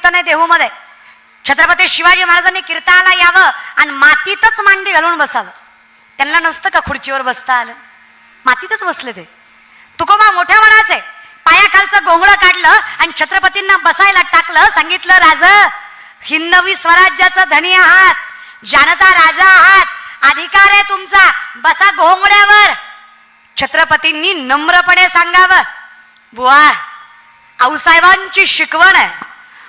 कीर्तन आहे देहूमध्ये. छत्रपती शिवाजी महाराजांनी कीर्तनाला यावं आणि मातीतच मांडी घालून बसावं. त्यांना नसतं का खुर्चीवर बसता आलं, मातीतच बसले ते. तुकोबा मोठ्या मनाचे, पायाखालचं गोंगडं काढलं आणि छत्रपतींना बसायला टाकलं. सांगितलं, राज हिंदवी स्वराज्याचं धनी आहात, जानता राजा आहात, अधिकार आहे तुमचा, बसा घोंगड्यावर. छत्रपतींनी नम्रपणे सांगावं, बुवा आऊसाहेबांची शिकवण आहे,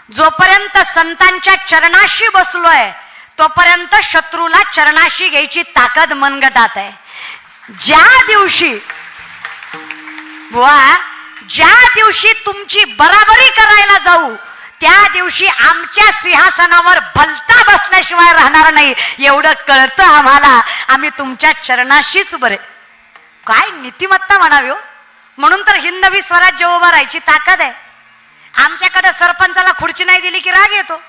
जोपर्यंत संतांच्या चरणाशी बसलोय तोपर्यंत शत्रूला चरणाशी घ्यायची ताकद मनगटात आहे. ज्या दिवशी बुवा ज्या दिवशी तुमची बराबरी करायला जाऊ त्या दिवशी आमच्या सिंहासनावर भलता बसल्याशिवाय राहणार नाही, एवढं कळतं आम्हाला. आम्ही तुमच्या चरणाशीच बरे. काय नीतिमत्ता म्हणावी हो. म्हणून तर हिंदवी स्वराज्य उभं राहायची ताकद आहे. आमच्याकडे सरपंचाला खुर्ची नाही दिली की राग येतो.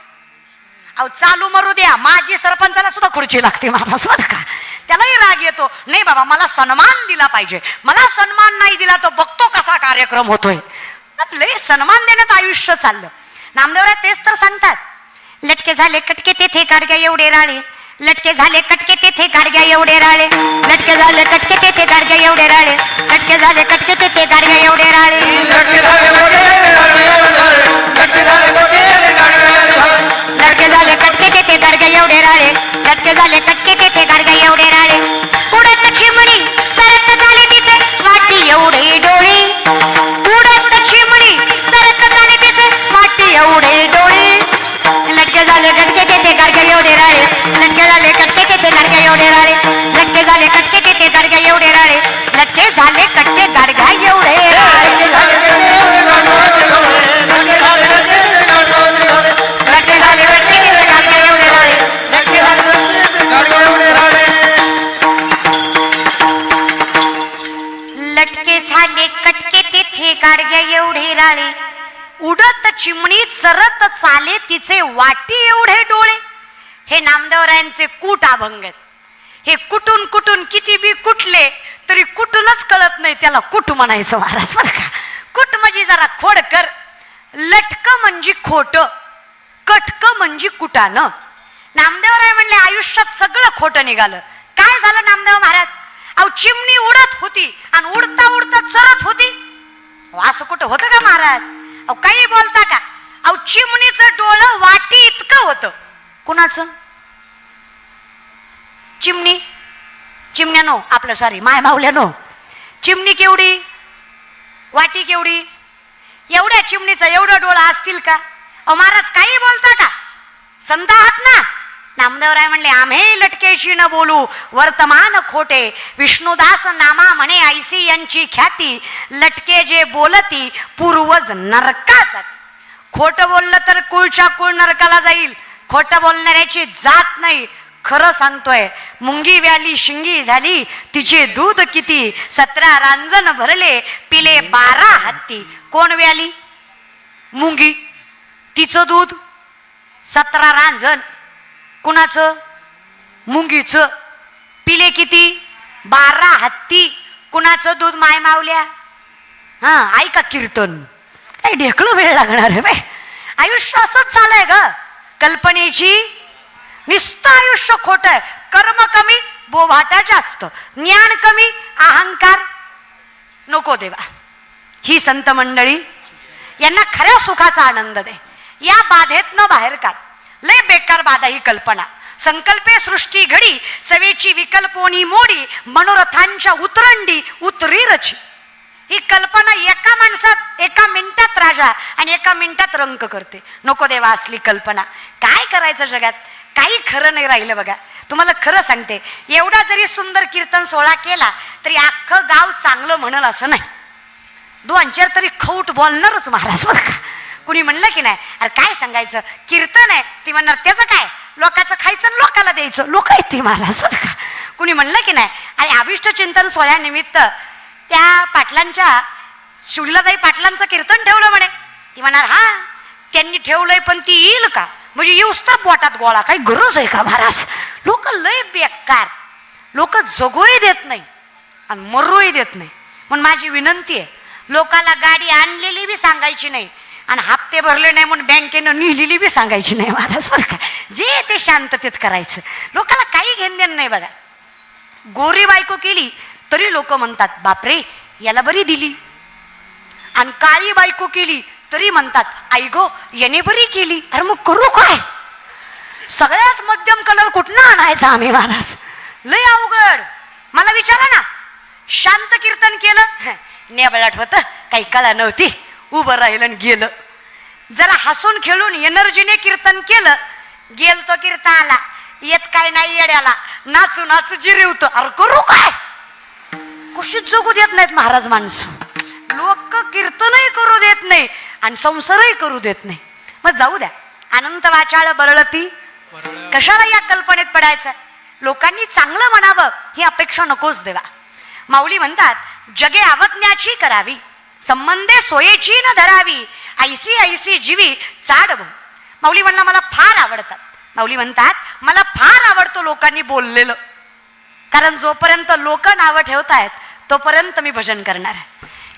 अहो चालू मरू द्या, माझी सरपंचाला सुद्धा खुर्ची लागते महाराज बरं का, त्यालाही राग येतो. नाही बाबा मला सन्मान दिला पाहिजे, मला सन्मान नाही दिला तो बघतो कसा कार्यक्रम होतोय. लय सन्मान देण्यात आयुष्य चाललं. नामदेवराय तेच तर सांगतात, लटके झाले कटके तेथे गाडग्या एवढे राळे, लटके झाले कटके तेथे गाडग्या एवढे राळे, लटके झाले कटके तेथे गाडग्या एवढे राळे, लटके झाले कटके तेथे गाडग्या एवढे राळे, लटके झाले कटके तेथे गाडग्या एवढे राळे, लटके झाले कटके तेथे गाडग्या एवढे राळे. उडत चिमणी सरत झाले तिचे वाटी एवढे डोळे, उडत चिमणी सरत झाले तिचे वाटी एवढे डोळे, लटके झाले कटके तेथे गाडग्या एवढे राळे, लटके झाले कटके तेथे गाडग्या एवढे राळे, लटके झाले कटके तेथे गाडग्या एवढे राळे, लटके झाले कटके गाडग्या एवढे राळे, लटके झाले कटके तेथे गाडग्या एवढे राळे, लटके झाले कटके तेथे गाडग्या एवढे राळे, उडत चिमणी चरत चाले तिचे वाटी एवढे डोळे. हे नामदेवरायांचे कूट अभंग आहेत. हे कुठून कुठून किती बी कुठले तरी कुठूनच कळत नाही त्याला कुठ म्हणायचं महाराज बरं का. कुठ म्हणजे जरा खोडकर, लटक म्हणजे खोट, कटक म्हणजे कुटानं. नामदेवराय म्हणले आयुष्यात सगळं खोटं निघालं. काय झालं नामदेव महाराज, अहो चिमणी उडत होती आणि उडता उडता चरत होती. असं कुठं होतं का महाराज, अहो काही बोलता का. अहो चिमणीचं डोळं वाटी इतकं होतं. कुणाचं, चिमणी, चिमण्यानो आपलं सॉरी माय मावल्यानो, चिमणी केवढी वाटी केवढी, एवढ्या चिमणीचं एवढं डोळं असतील का. अहो महाराज काही बोलता का, संत आहात ना. नामदेवराय म्हणले आम्ही लटकेशी न बोलू वर्तमान खोटे, विष्णुदास नामा म्हणे ऐसी यांची ख्याती, लटके जे बोलती पूर्वज नरका जाती. खोटं बोललं तर कुळच्या कुळ नरकाला जाईल. खोटं बोलणाऱ्याची जात नाही. खरं सांगतोय, मुंगी व्याली शिंगी झाली तिचे दूध किती, 17 रांजण भरले पिले 12 हत्ती. कोण व्याली, मुंगी, तिचं दूध 17 रांजण, कुणाचं, मुंगीचं, पिले किती 12 हत्ती. कुणाचं दूध, माय मावल्या. हा ऐका कीर्तन, काय ढेकळं वेळ लागणार आहे बाय. आयुष्य असंच चालय ग, कल्पनेची नुसतं आयुष्य खोट आहे. कर्म कमी बोभाटा जास्त, ज्ञान कमी अहंकार नको देवा. ही संत मंडळी यांना खऱ्या सुखाचा आनंद दे. या बाधेतनं बाहेर काढ. लय बेकार बाधा ही कल्पना. संकल्पे सृष्टी घडी सवेची विकल्पोनी मोडी, मनोरथांच्या उतरंडी उतरी रची. ही कल्पना एका माणसात एका मिनिटात राजा आणि एका मिनिटात रंक करते. नको देवा असली कल्पना. काय करायचं जगात, काही खरं नाही राहिलं बघा. तुम्हाला खरं सांगते, एवढा जरी सुंदर कीर्तन सोहळा केला तरी अख्खं गाव चांगलं म्हणल असं नाही. 2-4 तरी खौट बोलणारच महाराज बरं का. कुणी म्हणलं की नाही, अरे काय सांगायचं कीर्तन आहे, ती म्हणणार त्याचं काय, लोकांचं खायचं लोकाला द्यायचं, लोक आहेत ती महाराज बरं का. कुणी म्हणलं की नाही, अरे अभिष्ट चिंतन सोहळ्यानिमित्त त्या पाटलांच्या शिवलाताई पाटलांचं कीर्तन ठेवलं म्हणे. ती म्हणणार हा त्यांनी ठेवलंय पण ती येईल का, म्हणजे येऊस तर पोटात गोळा, काही गरज आहे का महाराज. लोक लय बेकार, लोक जगूही देत नाही आणि मरूही देत नाही. म्हणून माझी विनंती आहे, लोकाला गाडी आणलेली बी सांगायची नाही, आणि हप्ते भरले नाही म्हणून बँकेनं लिहिलेली बी सांगायची नाही महाराज बरं का. जे ते शांततेत करायचं, लोकांना काही घेणदेण नाही. बघा, गोरी बायको केली तरी लोक म्हणतात बापरे याला बरी दिली, आणि काळी बायको केली तरी म्हणतात आई गो याने बरी केली. अरे मग करू काय? सगळ्याच मध्यम कलर कुठनं आणायचा आम्ही महाराज? लय अवघड. मला विचारा ना, शांत कीर्तन केलं नेबळाट होतं, काही कळा नव्हती, उभं राहिलं आणि गेलं. जरा हसून खेळून एनर्जीने कीर्तन केलं, गेलतो कीर्तनाला, येत काय नाही येड्याला, नाचू नाचू जिरवतो. अरे करू काय? कुशीत जगू देत नाहीत महाराज माणसं. लोक कीर्तनही करू देत नाही आणि संसारही करू देत नाही. मग जाऊ द्या, अनंत वाचाळ बरळती, कशाला या कल्पनेत पडायचं? लोकांनी चांगलं म्हणावं ही अपेक्षा नकोच देवा. माऊली म्हणतात जगे आवज्ञाची करावी, संबंधे सोयेची न धरावी, ऐसी ऐसी जीवी चाड भो. माऊली म्हणला मला फार आवडतात. माऊली म्हणतात मला फार आवडतो लोकांनी बोललेलं, कारण जोपर्यंत लोक नावं ठेवतायत तोपर्यंत मी भजन करणार.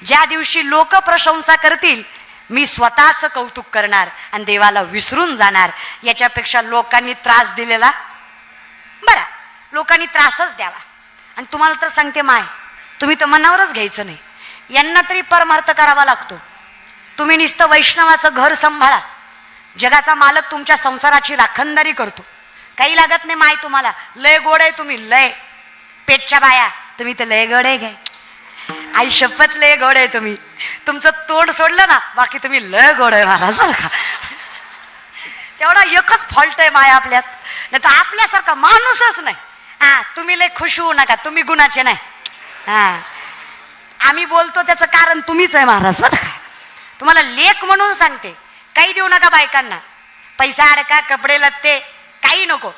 ज्या दिवशी लोक प्रशंसा करतील मी स्वतःचं कौतुक करणार आणि देवाला विसरून जाणार. याच्यापेक्षा लोकांनी त्रास दिलेला बरा, लोकांनी त्रासच द्यावा. आणि तुम्हाला तर सांगते माय, तुम्ही तर मनावरच घ्यायचं नाही, यांना तरी परमार्थ करावा लागतो. तुम्ही नुसतं वैष्णवाचं घर सांभाळा, जगाचा मालक तुमच्या संसाराची राखणदारी करतो. काही लागत नाही माय तुम्हाला. लय गोड आहे तुम्ही, लय पेटच्या बाया तुम्ही तर लय गोड आहे काय, आई शपथ लय गोड आहे तुम्ही. तुमचं तोंड सोडलं ना बाकी तुम्ही लय गोड आहे महाराज बरं का. तेवढा एकच फॉल्ट आहे माय आपल्यात, नाही तर आपल्यासारखा माणूसच नाही. हा तुम्ही लय खुश होऊ नका, तुम्ही गुणाचे नाही. हा आम्ही बोलतो त्याचं कारण तुम्हीच आहे महाराज बरं का. तुम्हाला लेख म्हणून सांगते, काही देऊ नका बायकांना, पैसा अडका कपडे लत्ते काही नको,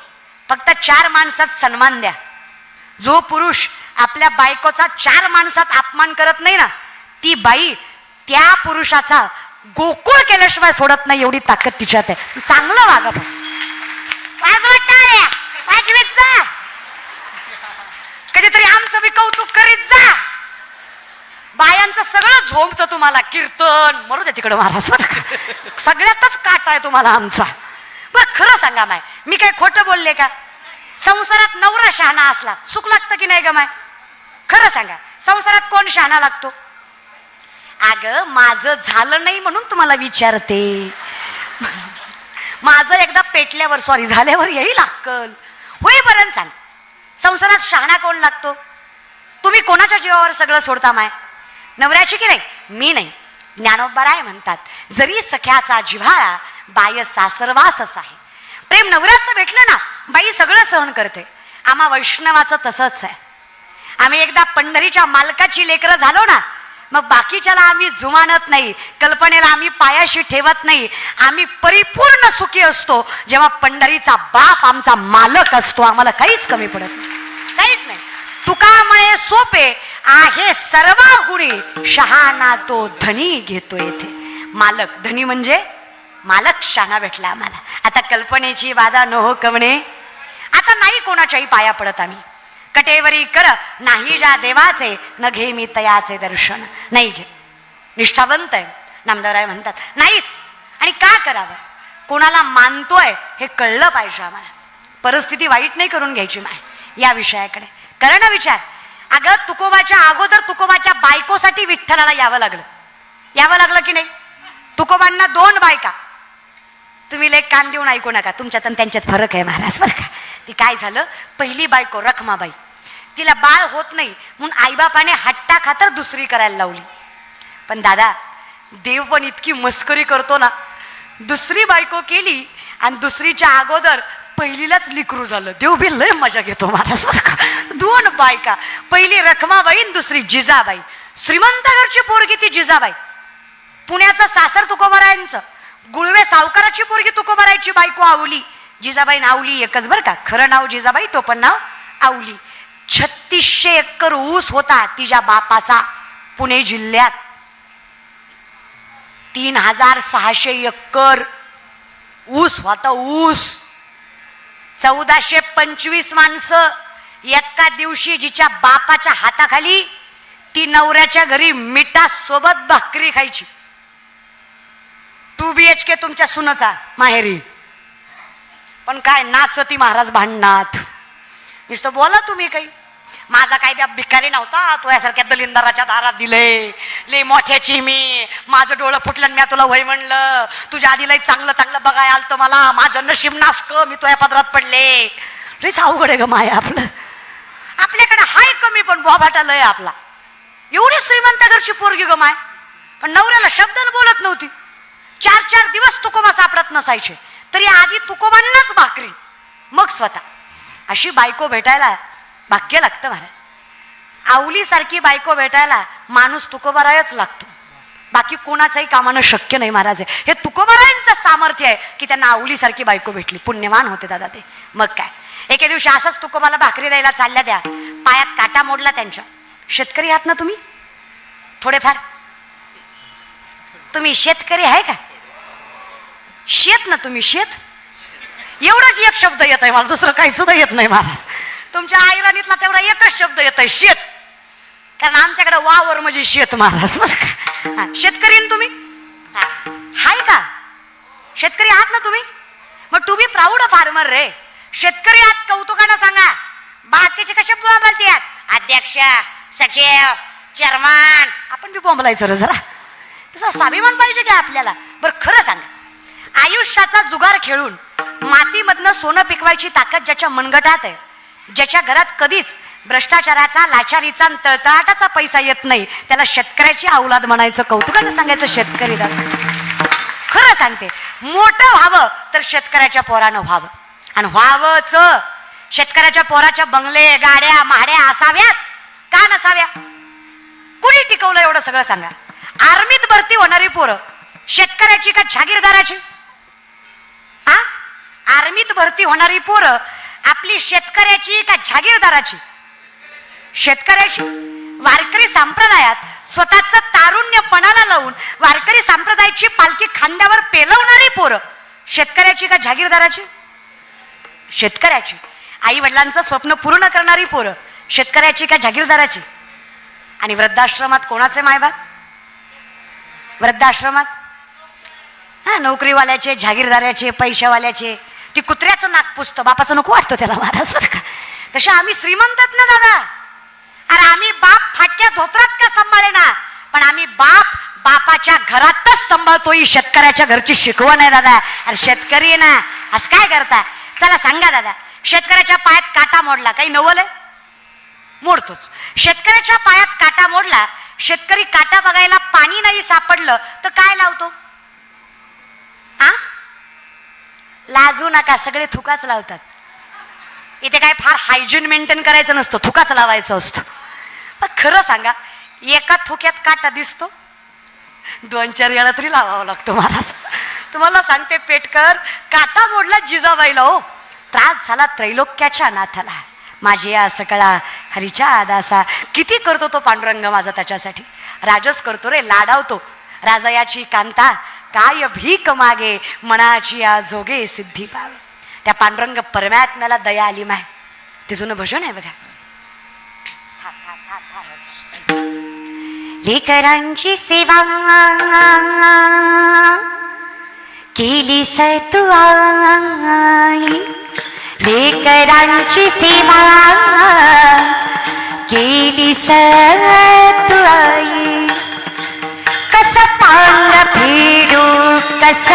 फक्त 4 माणसात सन्मान द्या. जो पुरुष आपल्या बायकोचा 4 माणसात अपमान करत नाही ना, ती बाई त्या पुरुषाचा गोकुळ केल्याशिवाय सोडत नाही, एवढी ताकद तिच्यात आहे. चांगलं वागा पण. वाजवीत जा, कधीतरी आमचं बी कौतुक करीत जा. बायांचं सगळं झोंबतं तुम्हाला, कीर्तन मरू दे तिकडं महाराज बरं का. सगळ्यातच काटा आहे तुम्हाला आमचा. बरं खरं सांगा माय, मी काय खोटं बोलले का? संसारात नवरा शहाणा असला सुख लागतं की नाही ग माय? खरं सांगा, संसारात कोण शहाणा लागतो? अगं माझं झालं नाही म्हणून तुम्हाला विचारते. माझं एकदा पेटल्यावर सॉरी झाल्यावर येईल अक्कल. होईपर्यंत सांग, संसारात शहाणा कोण लागतो? तुम्ही कोणाच्या जीवावर सगळं सोडता माय? नवऱ्याची की नाही? मी नाही. ज्ञानोबराय म्हणतात जरी सख्याचा जिव्हाळा बाय सासरवासच आहे. प्रेम नवऱ्याचं भेटलं ना बाई सगळं सहन करते. आम्हा वैष्णवाचं तसंच आहे. आम्ही एकदा पंढरीच्या मालकाची लेकरं झालो ना, मग बाकीच्याला आम्ही जुमानत नाही, कल्पनेला आम्ही पायाशी ठेवत नाही. आम्ही परिपूर्ण सुखी असतो जेव्हा पंढरीचा बाप आमचा मालक असतो. आम्हाला काहीच कमी पडत नाही, काहीच नाही. तुका म्हणे सोपे आहे सर्व गुणी, शहाणा तो धनी घेतो येथे. मालक धनी म्हणजे मालक शहाणा भेटला आम्हाला. आता कल्पनेची बाधा न हो कवणे, आता नाही कोणाच्याही पाया पडत आम्ही. कटेवरी कर नाही ज्या देवाचे, न घे मी तयाचे दर्शन. नाही घे, निष्ठावंत आहे नामदेवराय म्हणतात नाहीच. आणि का करावं? कोणाला मानतोय हे कळलं पाहिजे आम्हाला. परिस्थिती वाईट नाही करून घ्यायची माय. या विषयाकडे करा ना विचार. अगं तुकोबाच्या अगोदर तुकोबाच्या बायकोसाठी विठ्ठलाला यावं लागलं की नाही? तुकोबांना 2 बायका. तुम्ही लेख कान देऊन ऐकू नका, तुमच्यात आणि त्यांच्यात फरक आहे महाराज बरं का. ती काय झालं, पहिली बायको रखमाबाई, तिला बाळ होत नाही म्हणून आईबापाने हट्टा खातर दुसरी करायला लावली. पण दादा देव पण इतकी मस्करी करतो ना, दुसरी बायको केली आणि दुसरीच्या अगोदर पहिलीलाच लिकरू झालं. देव बी लय मजा घेतो महाराज बरं का. 2 बायका, पहिली रखमाबाई आणि दुसरी जिजाबाई. श्रीमंत घरची पोरगी ती जिजाबाई. पुण्याचं सासर तुकोबारायांचं. गुळवे सावकाराची पोरगी तुकोबारायची बायको आवली. जिजाबाई आवली एकच बरं का, खरं नाव जिजाबाई, टोपण नाव आवली. 3600 एकर ऊस होता तिच्या बापाचा पुणे जिल्ह्यात. 3600 एकर ऊस होता ऊस. 1425 माणसं एका दिवशी जिच्या बापाच्या हाताखाली ती नवऱ्याच्या घरी मिठा सोबत भाकरी खायची. 2 BHK तुमच्या सुनाचा माहेरी, पण काय नाचती महाराज भांडणात. नुसतं बोला तुम्ही काही. माझा काय त्या भिकारी नव्हता, तो यासारख्या दलिंदराच्या दारात दिले, ले मोठ्याची मी, माझं डोळं फुटलं मी तुला वय म्हणलं, तुझ्या आधी लई चांगलं चांगलं बघाय आलतं मला, माझं नशीब नासक, मी तुझ्या पदरात पडले. लईच अवघड आहे ग माया आपलं. आपल्याकडे हाय कमी पण बोभाटा लय आपला. एवढी श्रीमंत घरची पोरगी ग माय, पण नवऱ्याला शब्द बोलत नव्हती. 4 दिवस तुकोबा सापडत नसायचे, तरी आधी तुकोबांनाच भाकरी मग स्वतः. अशी बायको भेटायला भाग्य लागतं महाराज. आवली सारखी बायको भेटायला माणूस तुकोबारायच लागतो, बाकी कोणाचंही कामानं शक्य नाही महाराज. हे तुकोबारायांचं सामर्थ्य आहे की त्यांना आवली सारखी बायको भेटली. पुण्यवान होते दादा ते. मग काय, एके दिवशी असंच तुकोबाला भाकरी द्यायला चालल्या त्या, पायात काटा मोडला त्यांच्या. शेतकरी आहात ना तुम्ही? थोडेफार तुम्ही शेतकरी आहे का? शेत ना तुम्ही, शेत. एवढाच एक शब्द येत आहे मला, दुसरं काही सुद्धा येत नाही महाराज. तुमच्या आयराणीतला तेवढा एकच शब्द येत आहे, शेत. कारण आमच्याकडे वावर म्हणजे शेत महाराज. शेतकरी ना तुम्ही? हाय का? शेतकरी आहात ना तुम्ही? मग टू बी प्राऊड फार्मर रे. शेतकरी आहात कौतुकानं सांगा. बाकीचे कसे बोंबलतात, अध्यक्ष, सचिव, चेअरमन. आपण बी बोंबलायचं रे जरा, तसा स्वाभिमान पाहिजे का आपल्याला. बरं खरं सांगा, आयुष्याचा जुगार खेळून मातीमधनं सोनं पिकवायची ताकद ज्याच्या मनगटात आहे, ज्याच्या घरात कधीच भ्रष्टाचाराचा, लाचारीचा, तळतळाटाचा पैसा येत नाही, त्याला शेतकऱ्याची औलाद म्हणायचं, कौतुकानं सांगायचं शेतकरी दादा. खरं सांगते, मोठं व्हावं तर शेतकऱ्याच्या पोरानं व्हावं. आणि व्हावंच. शेतकऱ्याच्या पोराच्या बंगले, गाड्या, महाड्या असाव्याच का नसाव्या? कुणी टिकवलं एवढं सगळं सांगा. आर्मीत भरती होणारी पोरं शेतकऱ्याची का जागीरदाराची? आर्मीत भरती होणारी पोरं आपली शेतकऱ्याची का जागीरदाराची? शेतकऱ्याची. वारकरी संप्रदायात स्वतःच तारुण्य पणाला लावून वारकरी संप्रदायाची पालखी खांद्यावर पेलवणारी पोरं शेतकऱ्याची का जागीरदाराची? शेतकऱ्याची. आई वडिलांचं स्वप्न पूर्ण करणारी पोरं शेतकऱ्याची का जागीरदाराची? आणि वृद्धाश्रमात कोणाचे मायबाप? वृद्धाश्रमात नोकरीवाल्याचे, जागीरदाराचे, पैशावाल्याचे. ती कुत्र्याचं नाक पुसतं, बापाचं नको वाटतं त्याला महाराज बरं का. तसे आम्ही श्रीमंतच ना दादा. अरे आम्ही बाप फाटक्या धोत्रात का सांभाळे ना, पण आम्ही बापाच्या घरातच सांभाळतो. ही शेतकऱ्याच्या घरची शिकवण आहे दादा. अरे शेतकरी आहे ना, असं काय करता? चला सांगा दादा, शेतकऱ्याच्या पायात काटा मोडला, काही नवल आहे? मोडतोच. शेतकऱ्याच्या पायात काटा मोडला, शेतकरी काटा बघायला पाणी नाही सापडलं तर काय लावतो? लाजू नका, सगळे थुकाच लावतात. इथे काय फार हायजीन मेंटेन करायचं नसतं, थुकाच लावायचं असतं. पण खरं सांगा, एका थुक्यात काटा दिसतो, 2-4 वेळा तरी लावावं लागतो महाराज. तुम्हाला सांगते पेटकर, काटा मोडला जिजाबाईला, हो त्रास झाला त्रैलोक्याच्या नाथाला. माझी या सकळा हरीच्या आदासा. किती करतो तो पांडुरंग माझा त्याच्यासाठी. राजस करतो रे, लाडावतो. राजयाची कांता काय भीक मागे, मनाची या जोगे सिद्धी पावे. त्या पांडुरंग परमात्म्याला दया आली माय. ते जुनं भजन आहे बघा. लेकरांची सेवा केली सतु आई, लेकरांची सेवा केली सतु आई. कस पांग फेडू कस